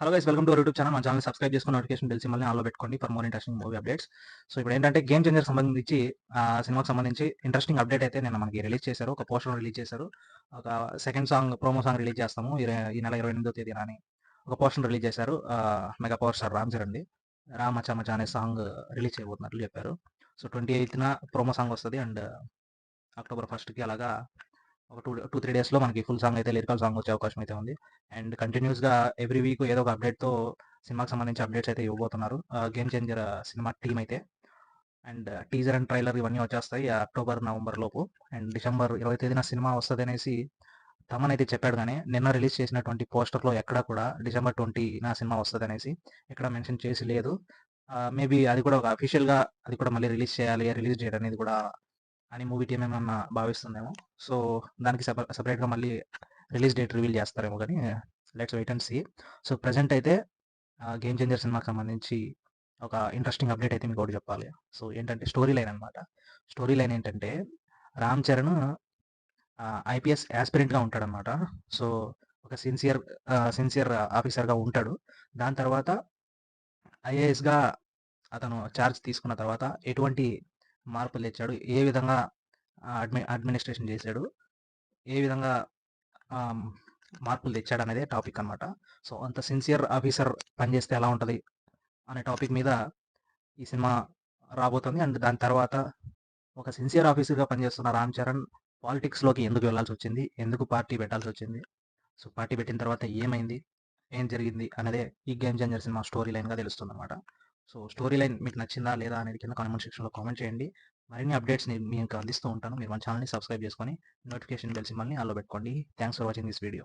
Hello guys, welcome to our YouTube channel. మన channel subscribe చేసుకుని notification bell సింబల్ని ఆన్లో పెట్టుకోండి for more interesting movie updates. So ఇప్పుడు ఏంటంటే గేమ్ చేంజర్ సంబంధించి సినిమాకి సంబంధించి ఇంట్రెస్టింగ్ అప్డేట్ అయితే నిన్న మనకి రిలీజ్ చేశారు. ఒక పోస్టర్ రిలీజ్ చేశారు. ఒక second song promo song release చేస్తాము ఈ నెల 28వ తేదీన అని ఒక పోస్టర్ రిలీజ్ చేశారు. Mega power star Ram Charan ది రామ్ మచా మచా అనే సాంగ్ రిలీజ్ చేయబోతున్నట్లు చెప్పారు. సో 28న ప్రోమో సాంగ్ వస్తుంది అండ్ అక్టోబర్ 1కి అలాగా ఒక 2-3 డేస్లో మనకి ఫుల్ సాంగ్ అయితే లిరికల్ సాంగ్ వచ్చే అవకాశం అయితే ఉంది. అండ్ కంటిన్యూస్గా ఎవ్రీ వీక్ ఏదో ఒక అప్డేట్తో సినిమాకి సంబంధించి అప్డేట్స్ అయితే ఇవ్వబోతున్నారు గేమ్ చేంజర్ సినిమా టీమ్ అయితే. అండ్ టీజర్ అండ్ ట్రైలర్ ఇవన్నీ వచ్చేస్తాయి అక్టోబర్ నవంబర్ లోపు. అండ్ డిసెంబర్ 20 తేదీన సినిమా వస్తుంది అనేసి తమన్ అయితే చెప్పాడు, కానీ నిన్న రిలీజ్ చేసినటువంటి పోస్టర్లో ఎక్కడా కూడా డిసెంబర్ 20 సినిమా వస్తుంది అనేసి ఎక్కడ మెన్షన్ చేసి లేదు. మేబీ అది కూడా ఒక అఫీషియల్గా అది కూడా మళ్ళీ రిలీజ్ చేయాలి, రిలీజ్ చేయడం అనేది కూడా అని మూవీ టీం ఏమన్నా భావిస్తుందేమో. సో దానికి సపరేట్గా మళ్ళీ రిలీజ్ డేట్ రివీల్ చేస్తారేమో, కానీ let's wait and see. So present అయితే గేమ్ చేంజర్ సినిమాకి సంబంధించి ఒక ఇంట్రెస్టింగ్ అప్డేట్ అయితే మీకు ఒకటి చెప్పాలి. సో ఏంటంటే స్టోరీ లైన్ అనమాట. స్టోరీ లైన్ ఏంటంటే రామ్ చరణ్ ఐపీఎస్ యాస్పిరెంట్గా ఉంటాడనమాట. సో ఒక సిన్సియర్ ఆఫీసర్గా ఉంటాడు. దాని తర్వాత ఐఏఎస్గా అతను ఛార్జ్ తీసుకున్న తర్వాత ఎటువంటి మార్పులు తెచ్చాడు, ఏ విధంగా అడ్మినిస్ట్రేషన్ చేశాడు, ఏ విధంగా మార్పులు తెచ్చాడు అనేదే టాపిక్ అనమాట. సో అంత సిన్సియర్ ఆఫీసర్ పనిచేస్తే ఎలా ఉంటుంది అనే టాపిక్ మీద ఈ సినిమా రాబోతుంది. అండ్ దాని తర్వాత ఒక సిన్సియర్ ఆఫీసర్గా పనిచేస్తున్న రామ్ చరణ్ పాలిటిక్స్లోకి ఎందుకు వెళ్ళాల్సి వచ్చింది, ఎందుకు పార్టీ పెట్టాల్సి వచ్చింది, సో పార్టీ పెట్టిన తర్వాత ఏమైంది, ఏం జరిగింది అనేదే ఈ గేమ్ చేంజర్ సినిమా స్టోరీ లైన్గా తెలుస్తుంది అనమాట. సో స్టోరీ లైన్ మీకు నచ్చిందా లేదా అనేది కింద కామెంట్ సెక్షన్లో కామెంట్ చేయండి. మరిన్ని అప్డేట్స్ని మీకు అందిస్తూ ఉంటాను. మీరు మన ఛానల్ని సబ్స్క్రైబ్ చేసుకొని నోటిఫికేషన్ బెల్ సింబల్ని ఆన్లో పెట్టుకోండి. Thanks for watching this video.